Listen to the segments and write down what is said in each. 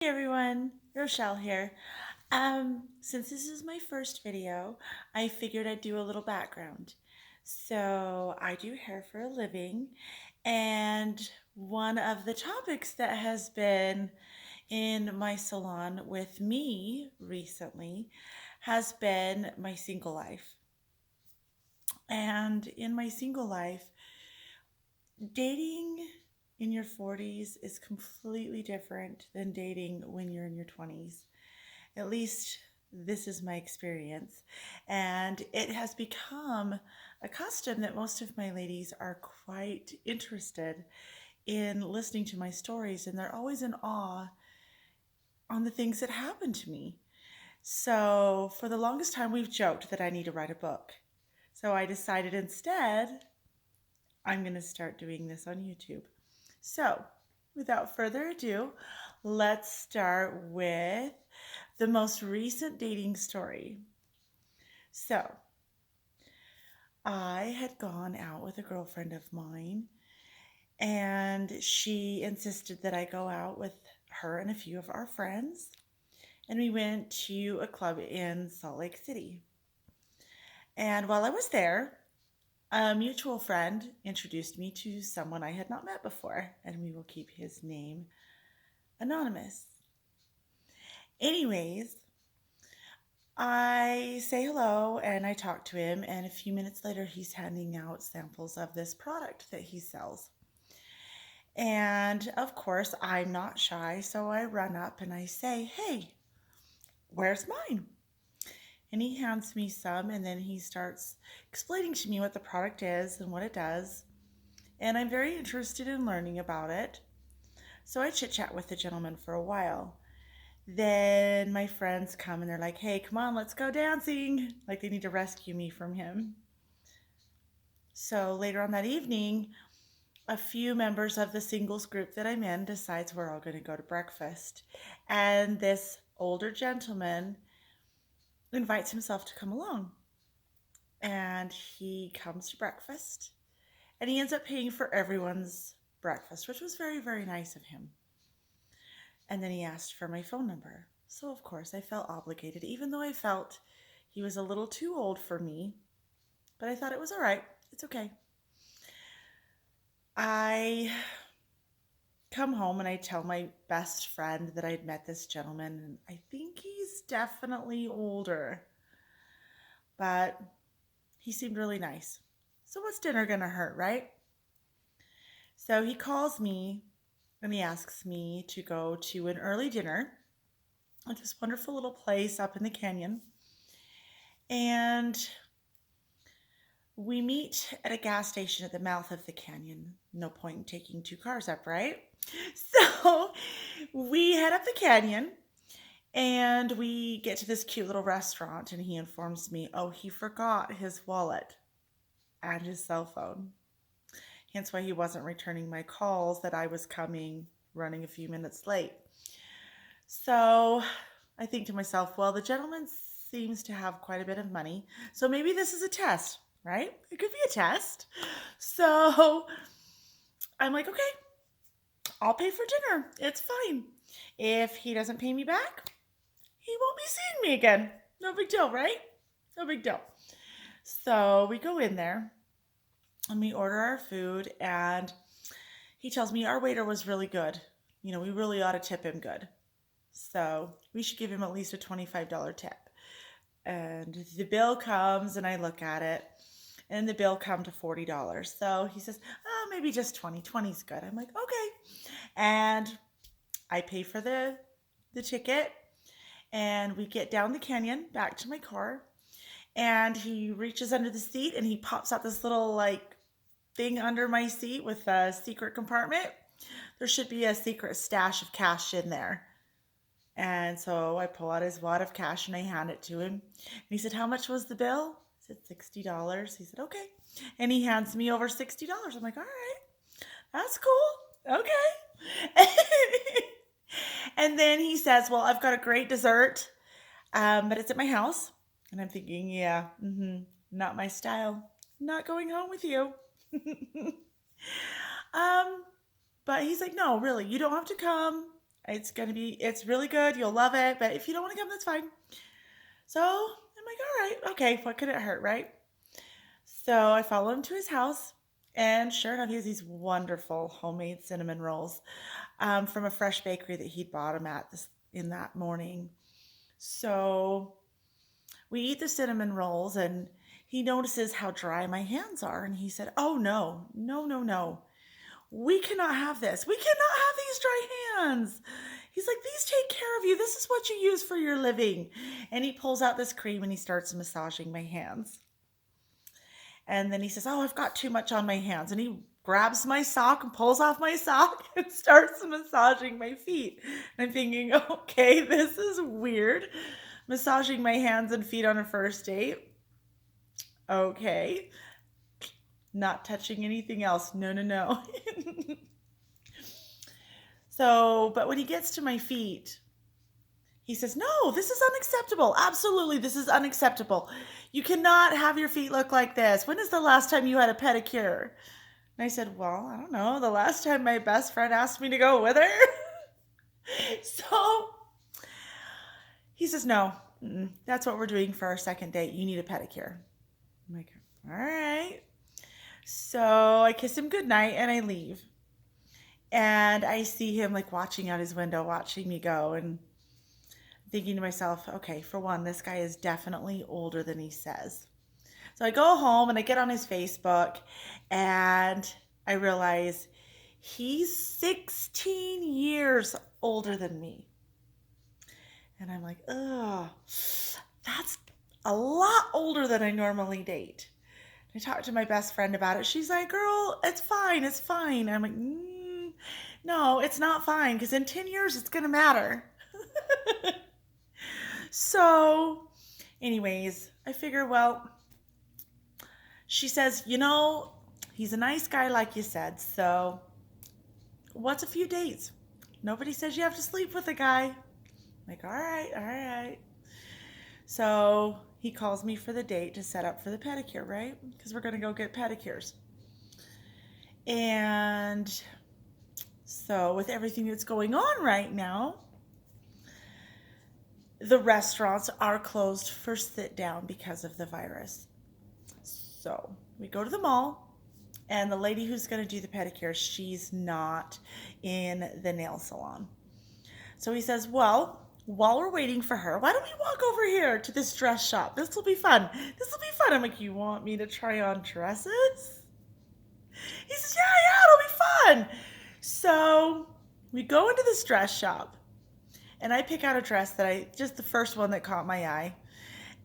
Hey everyone, Rochelle here. Since this is my first video, I figured I'd do a little background. So I do hair for a living, and one of the topics that has been in my salon with me recently has been my single life. And in my single life, dating in your 40s is completely different than dating when you're in your 20s. At least this is my experience. And it has become a custom that most of my ladies are quite interested in listening to my stories, and they're always in awe on the things that happened to me. So, for the longest time, we've joked that I need to write a book. So, I decided instead I'm going to start doing this on YouTube. So, without further ado, let's start with the most recent dating story. So, I had gone out with a girlfriend of mine, and she insisted that I go out with her and a few of our friends. And we went to a club in Salt Lake City. And while I was there, a mutual friend introduced me to someone I had not met before, and we will keep his name anonymous. Anyways, I say hello and I talk to him, and a few minutes later, he's handing out samples of this product that he sells. And of course, I'm not shy, so I run up and I say, "Hey, where's mine?" And he hands me some, and then he starts explaining to me what the product is and what it does. And I'm very interested in learning about it. So I chit chat with the gentleman for a while. Then my friends come and they're like, "Hey, come on, let's go dancing." Like they need to rescue me from him. So later on that evening, a few members of the singles group that I'm in decides we're all going to go to breakfast. And this older gentleman invites himself to come along. And he comes to breakfast. And he ends up paying for everyone's breakfast, which was very, very nice of him. And then he asked for my phone number. So, of course, I felt obligated, even though I felt he was a little too old for me. But I thought it was all right. It's okay. I come home and I tell my best friend that I'd met this gentleman, and I think he's definitely older. But he seemed really nice. So, what's dinner gonna hurt, right? So, he calls me and he asks me to go to an early dinner at this wonderful little place up in the canyon. And we meet at a gas station at the mouth of the canyon. No point in taking two cars up, right? So we head up the canyon and we get to this cute little restaurant, and he informs me, oh, he forgot his wallet and his cell phone. Hence why he wasn't returning my calls that I was coming running a few minutes late. So I think to myself, well, the gentleman seems to have quite a bit of money, so maybe this is a test, right? It could be a test. So I'm like, okay, I'll pay for dinner. It's fine. If he doesn't pay me back, he won't be seeing me again. No big deal, right? No big deal. So we go in there and we order our food, and he tells me our waiter was really good. You know, we really ought to tip him good. So we should give him at least a $25 tip. And the bill comes and I look at it, and the bill come to $40. So he says, oh, maybe just 20. 20 is good. I'm like, okay. And I pay for the ticket, and we get down the canyon back to my car, and he reaches under the seat and he pops out this little like thing under my seat with a secret compartment. There should be a secret stash of cash in there. And so I pull out his wad of cash and I hand it to him. And he said, how much was the bill? I said, $60. He said, okay. And he hands me over $60. I'm like, all right, that's cool. Okay. And then he says, well, I've got a great dessert, but it's at my house. And I'm thinking, yeah, not my style. Not going home with you. um, but he's like, no, really, you don't have to come. It's really good. You'll love it. But if you don't want to come, that's fine. So I'm like, all right, okay, what could it hurt, right? So I follow him to his house, and sure enough, he has these wonderful homemade cinnamon rolls from a fresh bakery that he'd bought him at this in that morning. So we eat the cinnamon rolls, and he notices how dry my hands are, and he said, "Oh no, no, no, no! We cannot have this. We cannot have these dry hands." He's like, "These take care of you. This is what you use for your living." And he pulls out this cream and he starts massaging my hands. And then he says, "Oh, I've got too much on my hands." And he grabs my sock and pulls off my sock and starts massaging my feet. And I'm thinking, okay, this is weird. Massaging my hands and feet on a first date. Okay. Not touching anything else. No, no, no. So, but when he gets to my feet, he says, "No, this is unacceptable. Absolutely, this is unacceptable. You cannot have your feet look like this. When is the last time you had a pedicure?" And I said, "Well, I don't know. The last time my best friend asked me to go with her." So he says, "No, that's what we're doing for our second date. You need a pedicure." I'm like, "All right." So I kiss him goodnight and I leave. And I see him like watching out his window, watching me go, and thinking to myself, okay, for one, this guy is definitely older than he says. So I go home and I get on his Facebook and I realize he's 16 years older than me. And I'm like, oh, that's a lot older than I normally date. I talked to my best friend about it. She's like, "Girl, it's fine. It's fine." I'm like, no, it's not fine because in 10 years it's going to matter. So, anyways, I figure, well, she says, he's a nice guy like you said. So, what's a few dates? Nobody says you have to sleep with a guy. I'm like, all right, all right. So, he calls me for the date to set up for the pedicure, right? Because we're going to go get pedicures. And so with everything that's going on right now, the restaurants are closed for sit down because of the virus. So we go to the mall, and the lady who's going to do the pedicure, she's not in the nail salon. So he says, "Well, while we're waiting for her, why don't we walk over here to this dress shop? This will be fun. This will be fun." I'm like, "You want me to try on dresses?" He says, "Yeah, it'll be fun." So we go into this dress shop and I pick out a dress just the first one that caught my eye.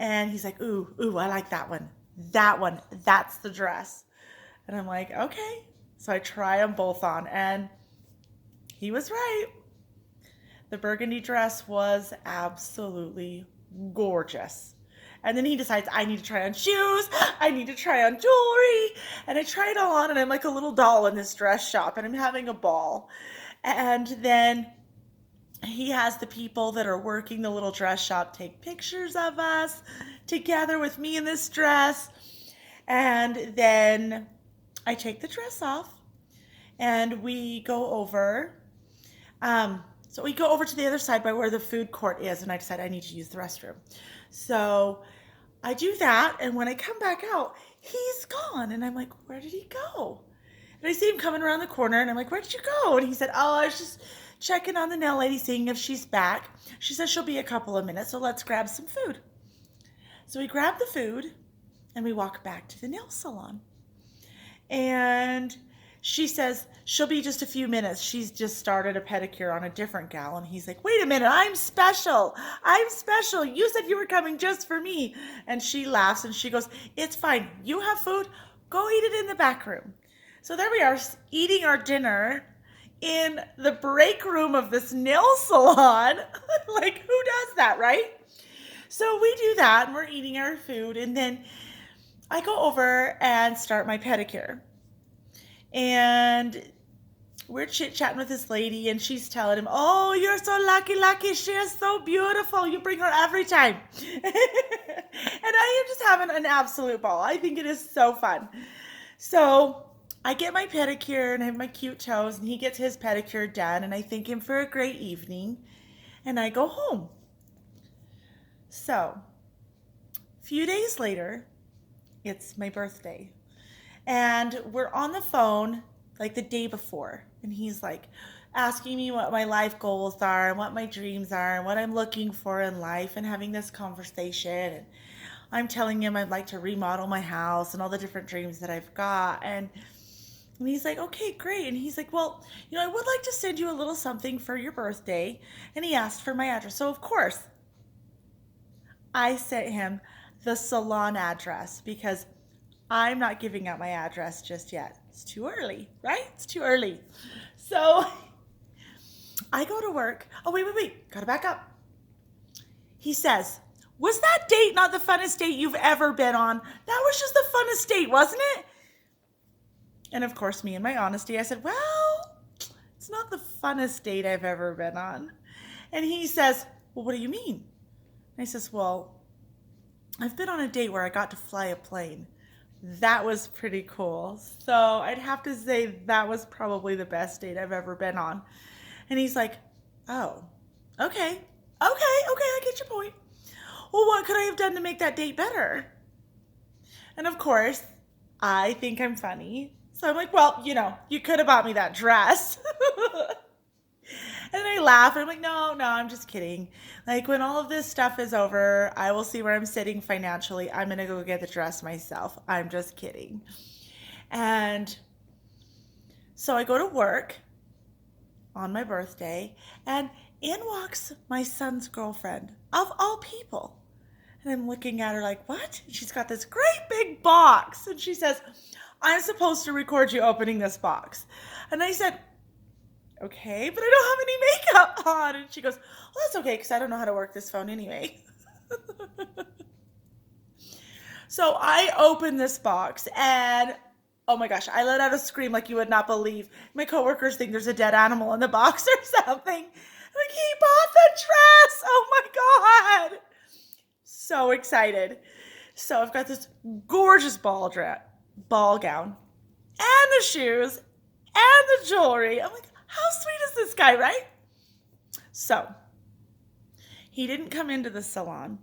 And he's like, ooh, I like that one. That one, that's the dress. And I'm like, okay. So I try them both on and he was right. The burgundy dress was absolutely gorgeous. And then he decides I need to try on shoes, I need to try on jewelry. And I try it all on and I'm like a little doll in this dress shop and I'm having a ball. And then he has the people that are working the little dress shop take pictures of us together with me in this dress. And then I take the dress off and we go over. So we go over to the other side by where the food court is, and I decide I need to use the restroom. So I do that, and when I come back out, he's gone. And I'm like, where did he go? And I see him coming around the corner, and I'm like, where did you go? And he said, oh, I was just checking on the nail lady, seeing if she's back. She says she'll be a couple of minutes, so let's grab some food. So we grab the food, and we walk back to the nail salon. And she says she'll be just a few minutes. She's just started a pedicure on a different gal. And he's like, wait a minute, I'm special. I'm special. You said you were coming just for me. And she laughs and she goes, it's fine. You have food. Go eat it in the back room. So there we are eating our dinner in the break room of this nail salon. Like, who does that, right? So we do that and we're eating our food. And then I go over and start my pedicure. And we're chit-chatting with this lady, and she's telling him, oh, you're so lucky. She is so beautiful. You bring her every time. And I am just having an absolute ball. I think it is so fun. So I get my pedicure and I have my cute toes, and he gets his pedicure done, and I thank him for a great evening, and I go home. So, a few days later, it's my birthday, and we're on the phone like the day before, and he's like asking me what my life goals are and what my dreams are and what I'm looking for in life, and having this conversation. And I'm telling him I'd like to remodel my house and all the different dreams that I've got. And he's like, okay, great. And he's like, well, I would like to send you a little something for your birthday. And he asked for my address. So, of course, I sent him the salon address because I'm not giving out my address just yet. It's too early, right? It's too early. So I go to work. Oh, wait. Gotta back up. He says, was that date not the funnest date you've ever been on? That was just the funnest date, wasn't it? And of course, me and my honesty, I said, well, it's not the funnest date I've ever been on. And he says, well, what do you mean? And I says, well, I've been on a date where I got to fly a plane. That was pretty cool. So I'd have to say that was probably the best date I've ever been on. And he's like, oh, okay, I get your point. Well, what could I have done to make that date better? And of course, I think I'm funny. So I'm like, well, you could have bought me that dress. And I laugh and I'm like, no, I'm just kidding. Like, when all of this stuff is over, I will see where I'm sitting financially. I'm going to go get the dress myself. I'm just kidding. And so I go to work on my birthday, and in walks my son's girlfriend, of all people. And I'm looking at her like, what? And she's got this great big box. And she says, I'm supposed to record you opening this box. And I said, okay, but I don't have any makeup on. And she goes, well, that's okay, because I don't know how to work this phone anyway. So I open this box, and oh my gosh, I let out a scream like you would not believe. My coworkers think there's a dead animal in the box or something. Like, he bought the dress. Oh my God. So excited. So I've got this gorgeous ball gown, and the shoes, and the jewelry. I'm like, how sweet is this guy, right? So he didn't come into the salon.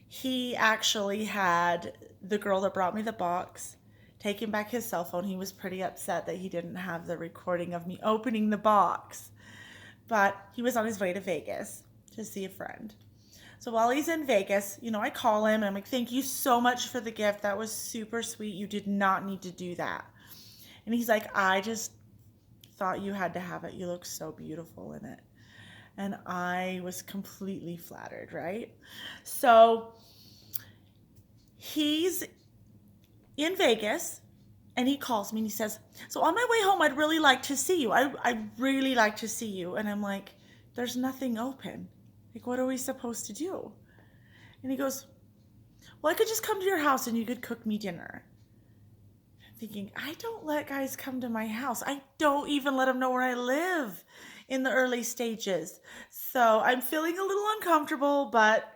He actually had the girl that brought me the box taking back his cell phone. He was pretty upset that he didn't have the recording of me opening the box. But he was on his way to Vegas to see a friend. So while he's in Vegas, I call him and I'm like, thank you so much for the gift. That was super sweet. You did not need to do that. And he's like, I just thought you had to have it. You look so beautiful in it. And I was completely flattered, right? So he's in Vegas and he calls me and he says, so on my way home, I'd really like to see you. I'd really like to see you. And I'm like, there's nothing open. Like, what are we supposed to do? And he goes, well, I could just come to your house and you could cook me dinner. I'm thinking, I don't let guys come to my house. I don't even let them know where I live in the early stages. So I'm feeling a little uncomfortable, but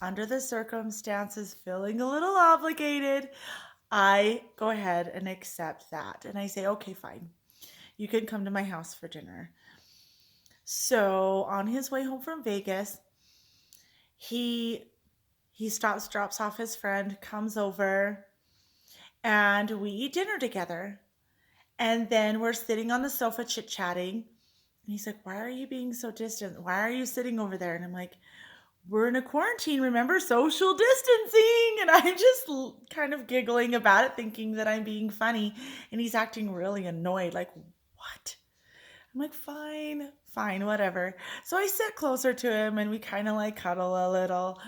under the circumstances, feeling a little obligated, I go ahead and accept that. And I say, okay, fine. You can come to my house for dinner. So on his way home from Vegas, he drops off his friend, comes over, and we eat dinner together. And then we're sitting on the sofa chit-chatting. And he's like, why are you being so distant? Why are you sitting over there? And I'm like, we're in a quarantine, remember? Social distancing. And I'm just kind of giggling about it, thinking that I'm being funny. And he's acting really annoyed, like, what? I'm like, fine, whatever. So I sit closer to him and we kind of like cuddle a little.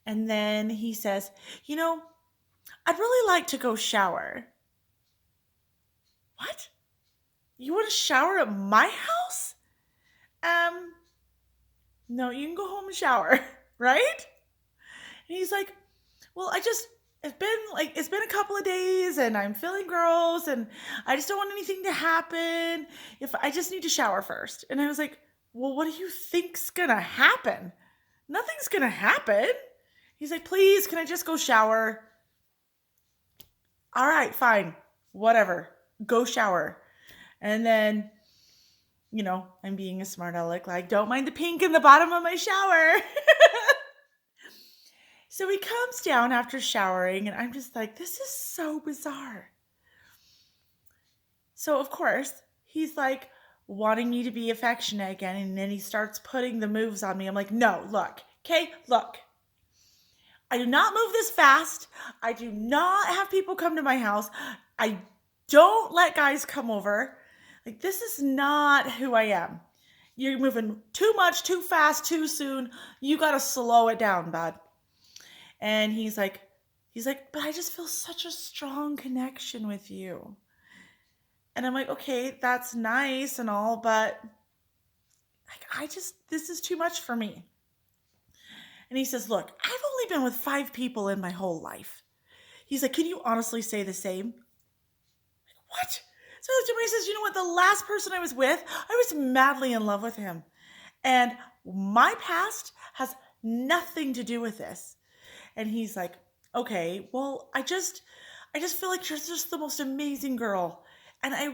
And then he says, I'd really like to go shower. What? You want to shower at my house? No, you can go home and shower, right? And he's like, well, it's been a couple of days and I'm feeling gross and I just don't want anything to happen. If I just need to shower first. And I was like, well, what do you think's gonna happen? Nothing's gonna happen. He's like, please, can I just go shower? All right, fine. whatever, go shower. And then, I'm being a smart aleck, like, don't mind the pink in the bottom of my shower. So he comes down after showering, and I'm just like, this is so bizarre. So, of course, he's like wanting me to be affectionate again, and then he starts putting the moves on me. I'm like, no, look, okay, look. I do not move this fast. I do not have people come to my house. I don't let guys come over. Like, this is not who I am. You're moving too much, too fast, too soon. You got to slow it down, bud. And he's like, but I just feel such a strong connection with you. And I'm like, okay, that's nice and all, but this is too much for me. And he says, look, I've only been with 5 people in my whole life. He's like, can you honestly say the same? Like, what? So he says, you know what? The last person I was with, I was madly in love with him. And my past has nothing to do with this. And he's like, okay, well, I just feel like you're just the most amazing girl. And I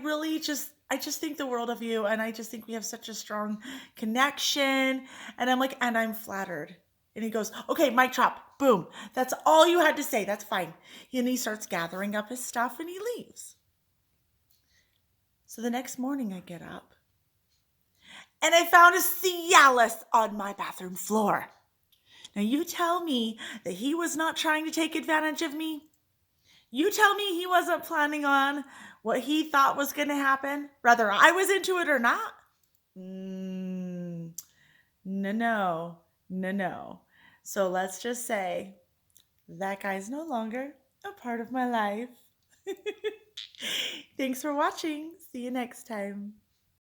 just think the world of you. And I just think we have such a strong connection. And I'm like, and I'm flattered. And he goes, okay, mic drop, boom. That's all you had to say. That's fine. And he starts gathering up his stuff and he leaves. So the next morning I get up and I found a Cialis on my bathroom floor. Now you tell me that he was not trying to take advantage of me. You tell me he wasn't planning on what he thought was going to happen, whether I was into it or not. No. So let's just say that guy's no longer a part of my life. Thanks for watching. See you next time.